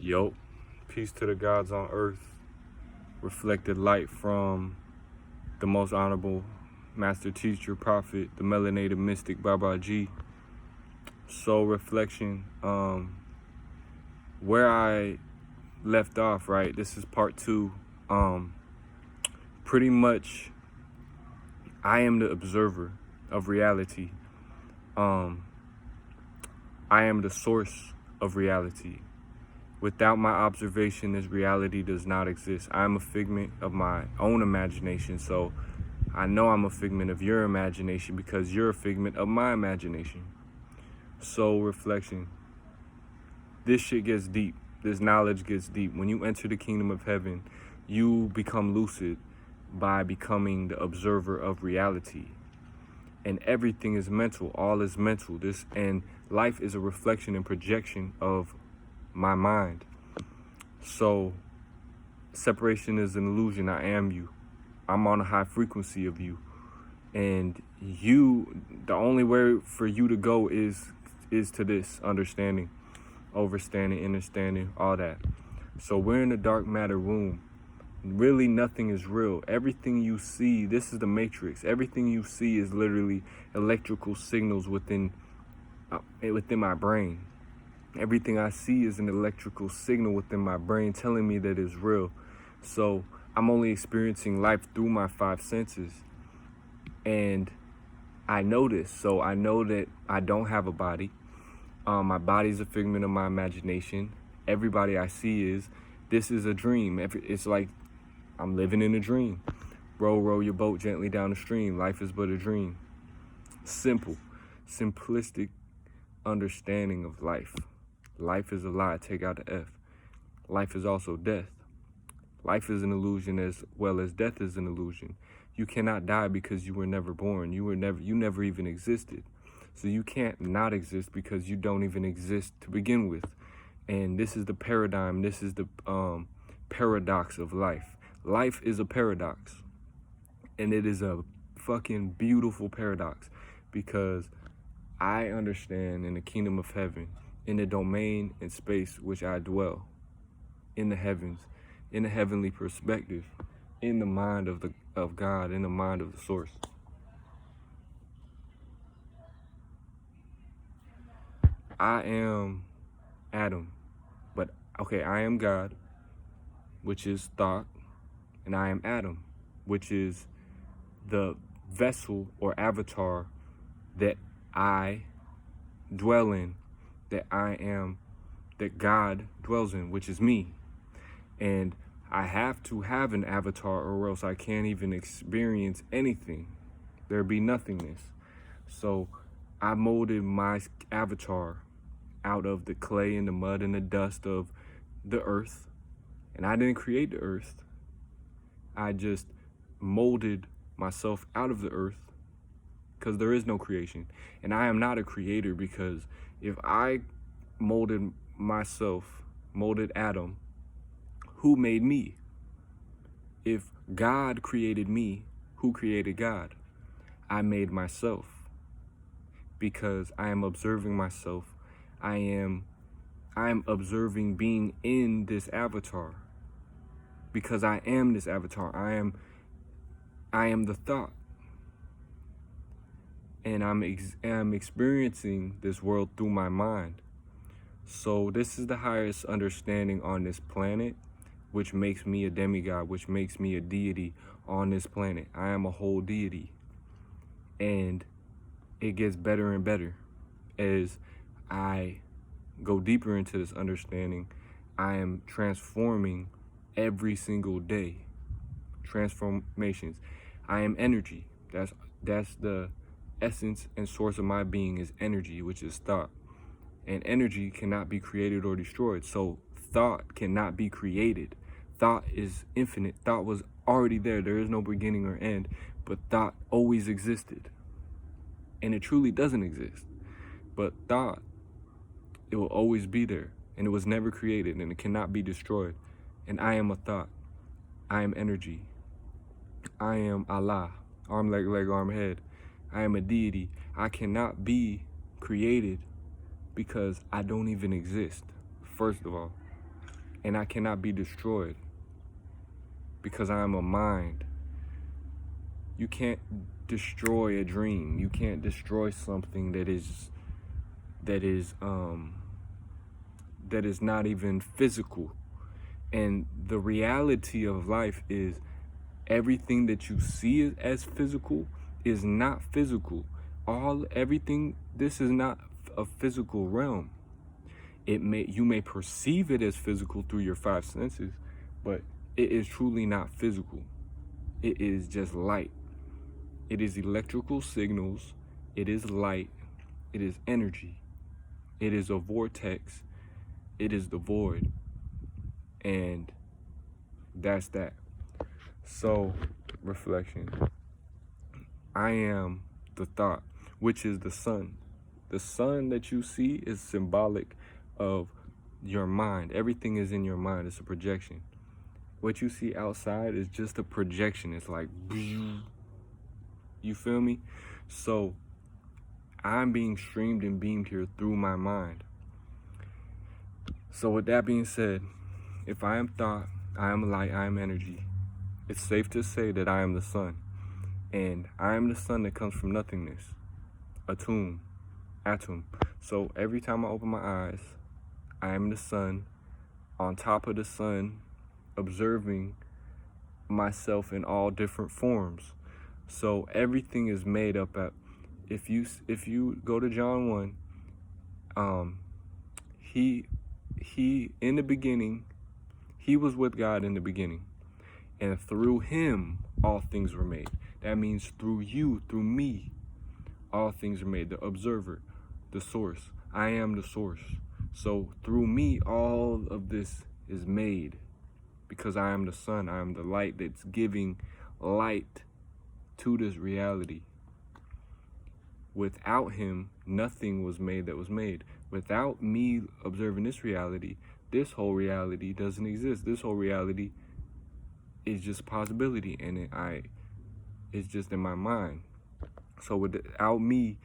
Yo, peace to the gods on earth. Reflected light from the most honorable master teacher, prophet, the melanated mystic BaBaJi. Soul reflection. Where I left off, right? This is part 2. Pretty much, I am the observer of reality. I am the source of reality. Without my observation, this reality does not exist. I'm a figment of my own imagination, so I know I'm a figment of your imagination because you're a figment of my imagination. Soul reflection. This shit gets deep. This knowledge gets deep. When you enter the kingdom of heaven, you become lucid by becoming the observer of reality. And everything is mental. All is mental. And life is a reflection and projection of my mind. So separation is an illusion. I am you. I'm on a high frequency of you. And you, the only way for you to go is to this understanding, overstanding, understanding, all that. So we're in a dark matter room. Really nothing is real. Everything you see, this is the matrix. Everything you see is literally electrical signals within my brain. Everything I see is an electrical signal within my brain telling me that it's real. So I'm only experiencing life through my 5 senses. And I know this. So I know that I don't have a body. My body's a figment of my imagination. Everybody I see this is a dream. It's like I'm living in a dream. Row your boat gently down the stream. Life is but a dream. Simple, simplistic understanding of life. Life is a lie, take out the F. Life is also death. Life is an illusion as well as death is an illusion. You cannot die because you were never born. You never even existed. So you can't not exist because you don't even exist to begin with. And this is the paradigm, this is the paradox of life. Life is a paradox. And it is a fucking beautiful paradox because I understand in the kingdom of heaven, in the domain and space which I dwell, in the heavens, in the heavenly perspective, in the mind of God, in the mind of the source. I am Adam, but okay, I am God, which is thought, and I am Adam, which is the vessel or avatar that I dwell in, that God dwells in, which is me. And I have to have an avatar or else I can't even experience anything. There be nothingness. So I molded my avatar out of the clay and the mud and the dust of the earth. And I didn't create the earth. I just molded myself out of the earth because there is no creation. And I am not a creator because if I molded myself, molded Adam, who made me? If God created me, who created God? I made myself because I am observing myself. I am observing being in this avatar because I am this avatar. I am the thought. And I'm experiencing this world through my mind. So this is the highest understanding on this planet, which makes me a demigod, which makes me a deity on this planet. I am a whole deity. And it gets better and better as I go deeper into this understanding. I am transforming every single day. Transformations. I am energy. That's the essence and source of my being is energy, which is thought. And energy cannot be created or destroyed. So thought cannot be created. Thought is infinite. Thought was already there. There is no beginning or end. But thought always existed. And it truly doesn't exist. But thought, it will always be there. And it was never created. And it cannot be destroyed. And I am a thought. I am energy. I am Allah. Arm, leg, arm, head. I am a deity. I cannot be created because I don't even exist, first of all. and I cannot be destroyed because I am a mind. You can't destroy a dream. You can't destroy something that is not even physical. And the reality of life is everything that you see as physical is not physical. Everything, this is not a physical realm. You may perceive it as physical through your five senses, but it is truly not physical. It is just light. It is electrical signals. It is light. It is energy. It is a vortex. It is the void. And that's that. So, reflection. I am the thought, which is the sun. The sun that you see is symbolic of your mind. Everything is in your mind. It's a projection. What you see outside is just a projection. It's like, you feel me? So I'm being streamed and beamed here through my mind. So with that being said, if I am thought, I am light, I am energy, it's safe to say that I am the sun. And I am the sun that comes from nothingness, atom. So every time I open my eyes, I am the sun, on top of the sun, observing myself in all different forms. So everything is made up at, if you go to John 1, he in the beginning, he was with God in the beginning, and through him all things were made. That means through you, through me, all things are made. The observer, the source. I am the source. So through me, all of this is made, because I am the sun. I am the light that's giving light to this reality. Without him, nothing was made that was made. Without me observing this whole reality doesn't exist. This whole reality is just possibility, and it's just in my mind. So without me,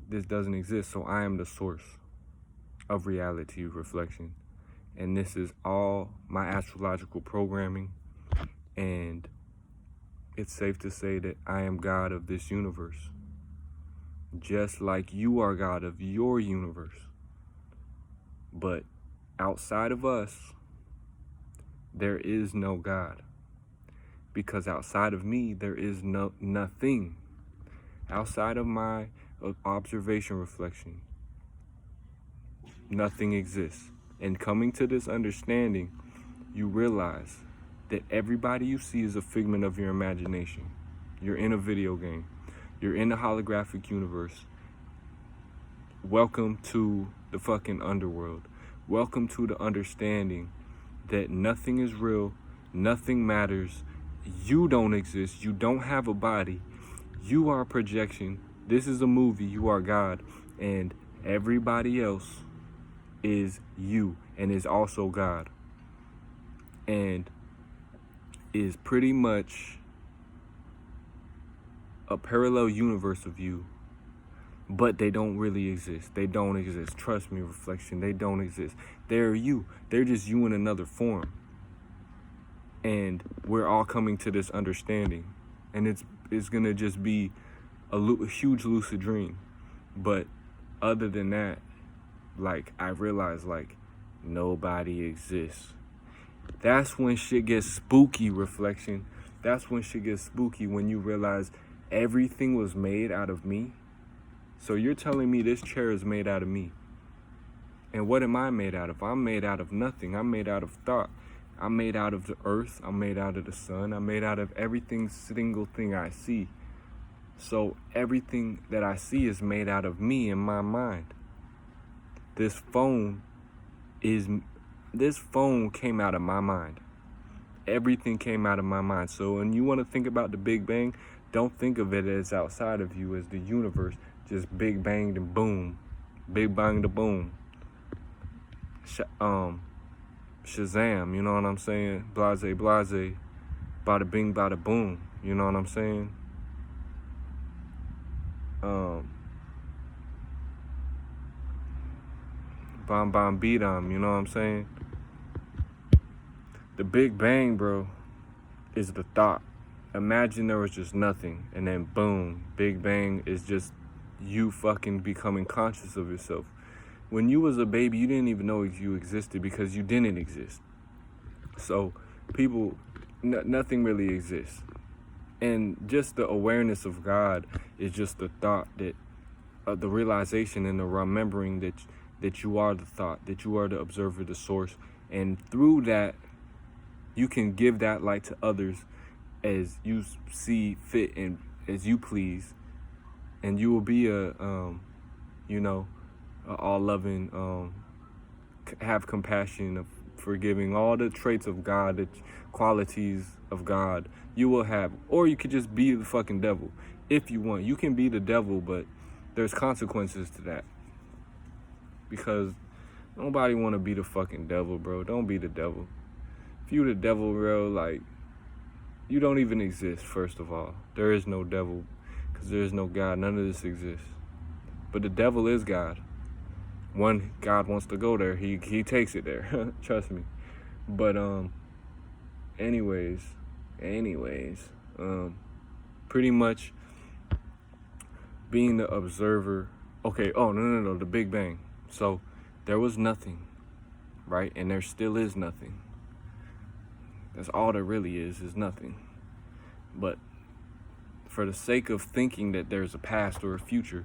this doesn't exist. So I am the source of reality, reflection. And this is all my astrological programming. And it's safe to say that I am God of this universe, just like you are God of your universe. But outside of us, there is no God, because outside of me, there is nothing. Outside of my observation, reflection, nothing exists. And coming to this understanding, you realize that everybody you see is a figment of your imagination. You're in a video game. You're in a holographic universe. Welcome to the fucking underworld. Welcome to the understanding that nothing is real, nothing matters. You don't exist. You don't have a body. You are a projection. This is a movie. You are God. And everybody else is you and is also God. And is pretty much a parallel universe of you, but they don't really exist. They don't exist. Trust me, reflection. They don't exist. They're you. They're just you in another form. And we're all coming to this understanding. And it's going to just be a huge lucid dream. But other than that, like, I realized, like, nobody exists. That's when shit gets spooky, reflection. That's when shit gets spooky, when you realize everything was made out of me. So you're telling me this chair is made out of me. And what am I made out of? I'm made out of nothing. I'm made out of thought. I'm made out of the earth. I'm made out of the sun. I'm made out of single thing I see. So everything that I see is made out of me in my mind. This phone came out of my mind. Everything came out of my mind. So when you want to think about the Big Bang, don't think of it as outside of you, as the universe just big banged and boom. Big bang to boom. Shazam, you know what I'm saying? Blase, blase. Bada bing, bada boom. You know what I'm saying? Bam bam beat 'em, you know what I'm saying? The Big Bang, bro, is the thought. Imagine there was just nothing, and then boom, Big Bang is just you fucking becoming conscious of yourself. When you was a baby, you didn't even know you existed because you didn't exist. So people, nothing really exists. And just the awareness of God is just the thought that, the realization and the remembering that you are the thought, that you are the observer, the source. And through that, you can give that light to others as you see fit and as you please. And you will be a all-loving, have compassion, forgiving, all the traits of God, the qualities of God you will have. Or you could just be the fucking devil if you want. You can be the devil, but there's consequences to that. Because nobody want to be the fucking devil, bro. Don't be the devil. If you the devil, bro, like, you don't even exist, first of all. There is no devil because there is no God. None of this exists. But the devil is God. When God wants to go there, he takes it there. Trust me. But anyways, pretty much being the observer. Okay, no, the Big Bang. So there was nothing, right? And there still is nothing. That's all there really is nothing. But for the sake of thinking that there's a past or a future,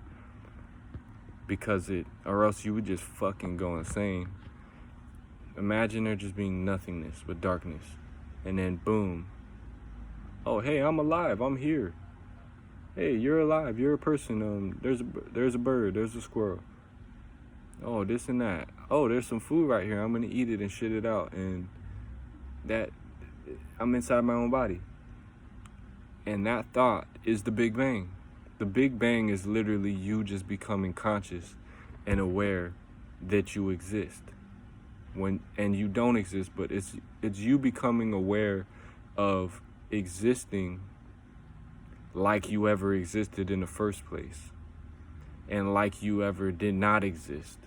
or else you would just fucking go insane. Imagine there just being nothingness but darkness. And then boom. Oh, hey, I'm alive. I'm here. Hey, you're alive. You're a person. There's a bird. There's a squirrel. Oh, this and that. Oh, there's some food right here. I'm going to eat it and shit it out. And that, I'm inside my own body. And that thought is the Big Bang. The Big Bang is literally you just becoming conscious and aware that you exist. And you don't exist, but it's you becoming aware of existing like you ever existed in the first place. And like you ever did not exist.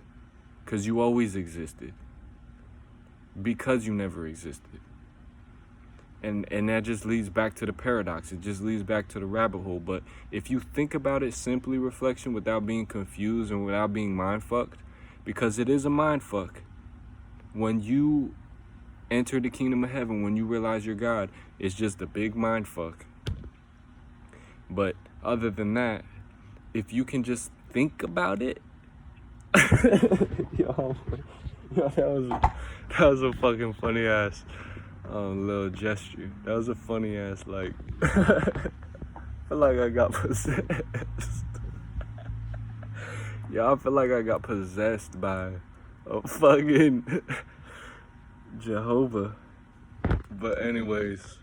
Because you always existed. Because you never existed. And that just leads back to the paradox. It just leads back to the rabbit hole. But if you think about it simply, reflection, without being confused and without being mind fucked, because it is a mind fuck. When you enter the kingdom of heaven, when you realize you're God, it's just a big mind fuck. But other than that, if you can just think about it, yo, that was a fucking funny ass little gesture. That was a funny ass, like, I feel like I got possessed. Yeah, I feel like I got possessed by a fucking Jehovah. But anyways,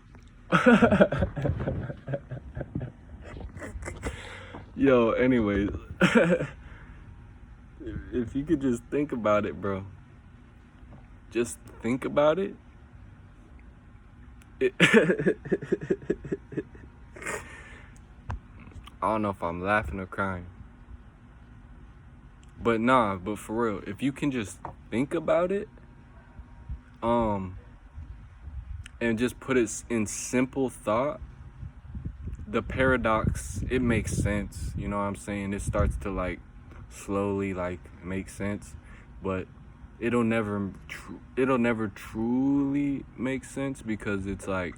yo, anyways, if you could just think about it, bro. Just think about it. I don't know if I'm laughing or crying. But but for real, if you can just think about it, and just put it in simple thought, the paradox, it makes sense. You know what I'm saying? It starts to like slowly like make sense, but it'll never truly make sense because it's like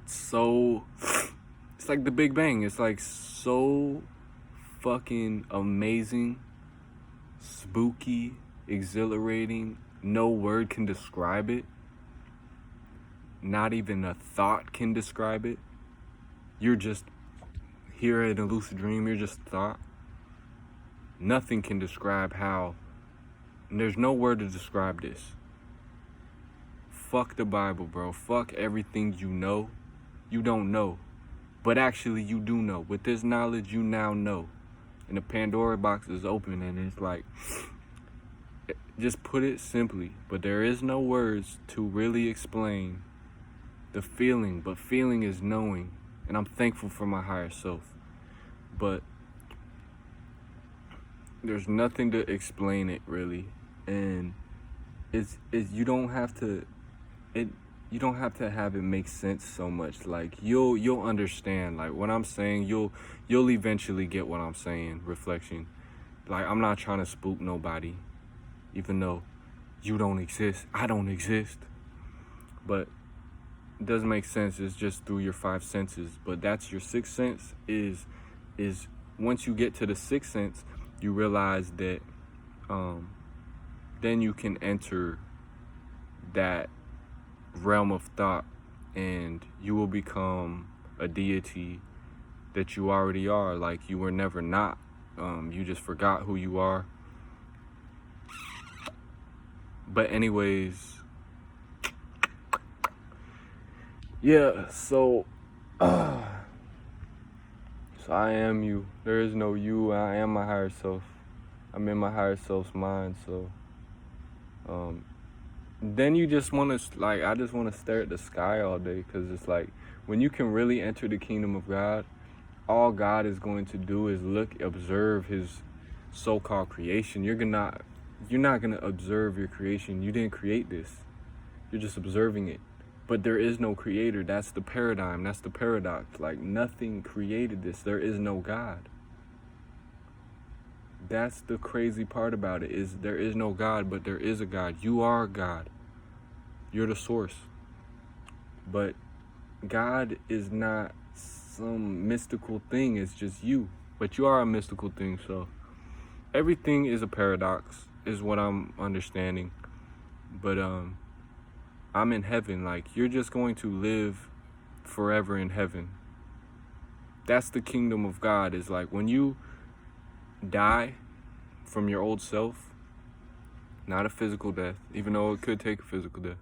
it's like the Big Bang. It's like so fucking amazing, spooky, exhilarating. No word can describe it. Not even a thought can describe it. You're just here in a lucid dream. You're just thought. Nothing can describe how. There's no word to describe this. Fuck the Bible, bro. Fuck everything you know. You don't know. But actually, you do know. With this knowledge, you now know. And the Pandora box is open, and it's like, just put it simply. But there is no words to really explain the feeling. But feeling is knowing. And I'm thankful for my higher self. But there's nothing to explain it, really. And it's you don't have to you don't have to have it make sense so much. Like you'll understand like what I'm saying. You'll eventually get what I'm saying. Reflection. Like I'm not trying to spook nobody, even though you don't exist, I don't exist. But it doesn't make sense. It's just through your five senses. But that's your sixth sense. Is once you get to the sixth sense, you realize that then you can enter that realm of thought, and you will become a deity that you already are. Like you were never not. You just forgot who you are. But anyways, yeah, so I am you. There is no you. I am my higher self. I'm in my higher self's mind. So then you just want to, like, I just want to stare at the sky all day, because it's like when you can really enter the kingdom of God, all God is going to do is observe his so-called creation. You're not gonna observe your creation. You didn't create this. You're just observing it. But there is no creator. That's the paradigm. That's the paradox. Like nothing created this. There is no God. That's the crazy part about it, is there is no God, but there is a God. You are God. You're the source. But God is not some mystical thing. It's just you. But you are a mystical thing. So everything is a paradox, is what I'm understanding. But I'm in heaven. Like you're just going to live forever in heaven. That's the kingdom of God. Is like when you die from your old self, not a physical death, even though it could take a physical death.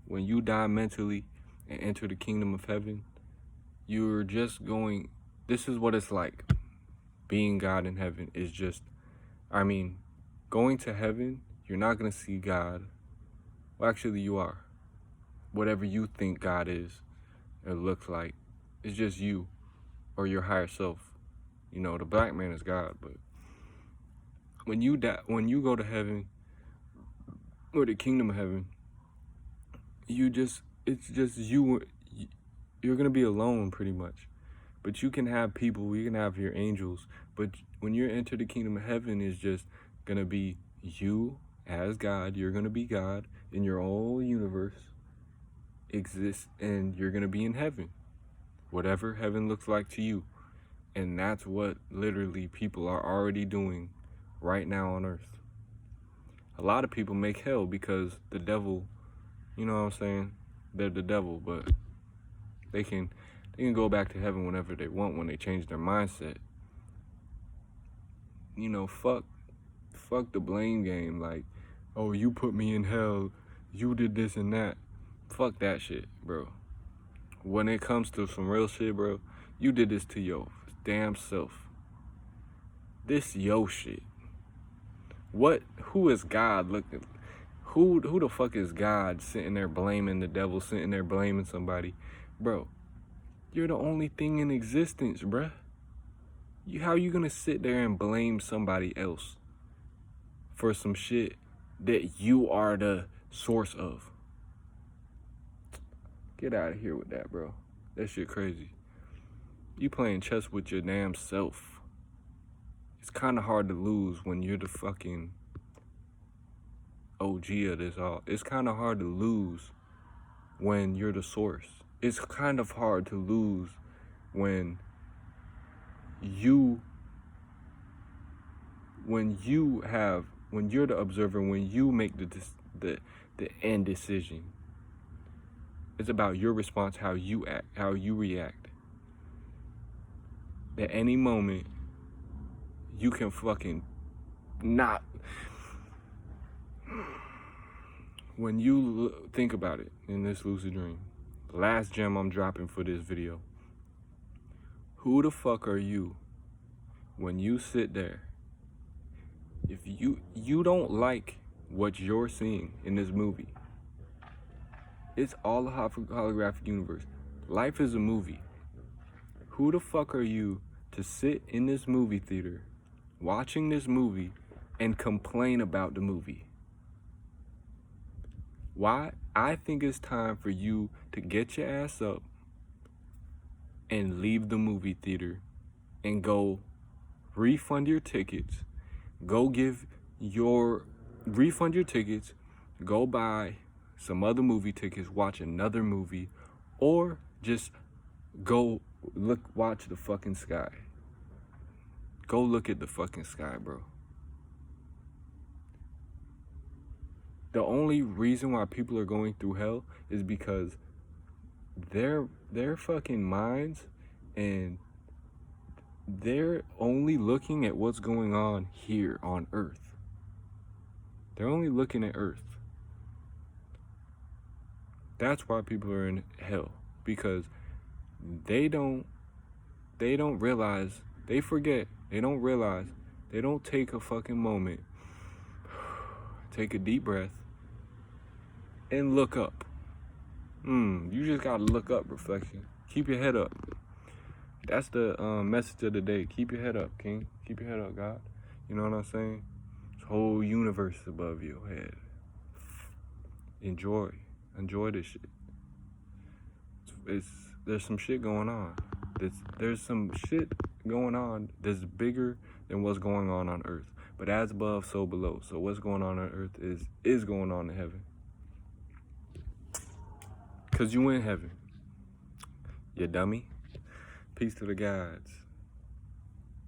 When you die mentally and enter the kingdom of heaven, you're just going, this is what it's like. Being God in heaven is just, going to heaven, you're not going to see God. Well, actually you are. Whatever you think God is, it looks like, it's just you or your higher self. You know, the black man is God, but when you die, when you go to heaven or the kingdom of heaven, it's just you. You're gonna be alone pretty much, but you can have people. You can have your angels, but when you enter the kingdom of heaven, it's just gonna be you as God. You're gonna be God in your own universe, exist, and you're gonna be in heaven, whatever heaven looks like to you. And that's what literally people are already doing right now on earth. A lot of people make hell because the devil, you know what I'm saying? They're the devil, but they can go back to heaven whenever they want when they change their mindset. You know, fuck the blame game. Like, oh, you put me in hell, you did this and that. Fuck that shit, bro. When it comes to some real shit, bro, you did this to your damn self. This yo shit. Who is God looking? Who the fuck is God sitting there blaming the devil, sitting there blaming somebody? Bro, you're the only thing in existence, bruh. How you gonna sit there and blame somebody else for some shit that you are the source of? Get out of here with that, bro. That shit crazy. You playing chess with your damn self. It's kind of hard to lose when you're the fucking OG of this all. It's kind of hard to lose when you're the source. It's kind of hard to lose when you're the observer, when you make the end decision. It's about your response, how you act, how you react. At any moment, you can fucking not. When you think about it in this lucid dream, the last gem I'm dropping for this video, who the fuck are you when you sit there? If you don't like what you're seeing in this movie, it's all a holographic universe. Life is a movie. Who the fuck are you to sit in this movie theater, watching this movie, and complain about the movie? Why? I think it's time for you to get your ass up and leave the movie theater and go refund your tickets. Go refund your tickets, go buy some other movie tickets, watch another movie, or just go watch the fucking sky. Go look at the fucking sky, bro. The only reason why people are going through hell is because their fucking minds, and they're only looking at what's going on here on Earth. They're only looking at Earth. That's why people are in hell, because they don't realize, they forget, they don't realize, they don't take a fucking moment, take a deep breath, and look up. You just gotta look up, reflection. Keep your head up. That's the message of the day. Keep your head up, King. Keep your head up, God. You know what I'm saying? This whole universe above your head. Enjoy this shit. There's some shit going on. There's some shit going on that's bigger than what's going on Earth. But as above, so below. So what's going on Earth is going on in heaven. Cause you in heaven. You dummy. Peace to the gods.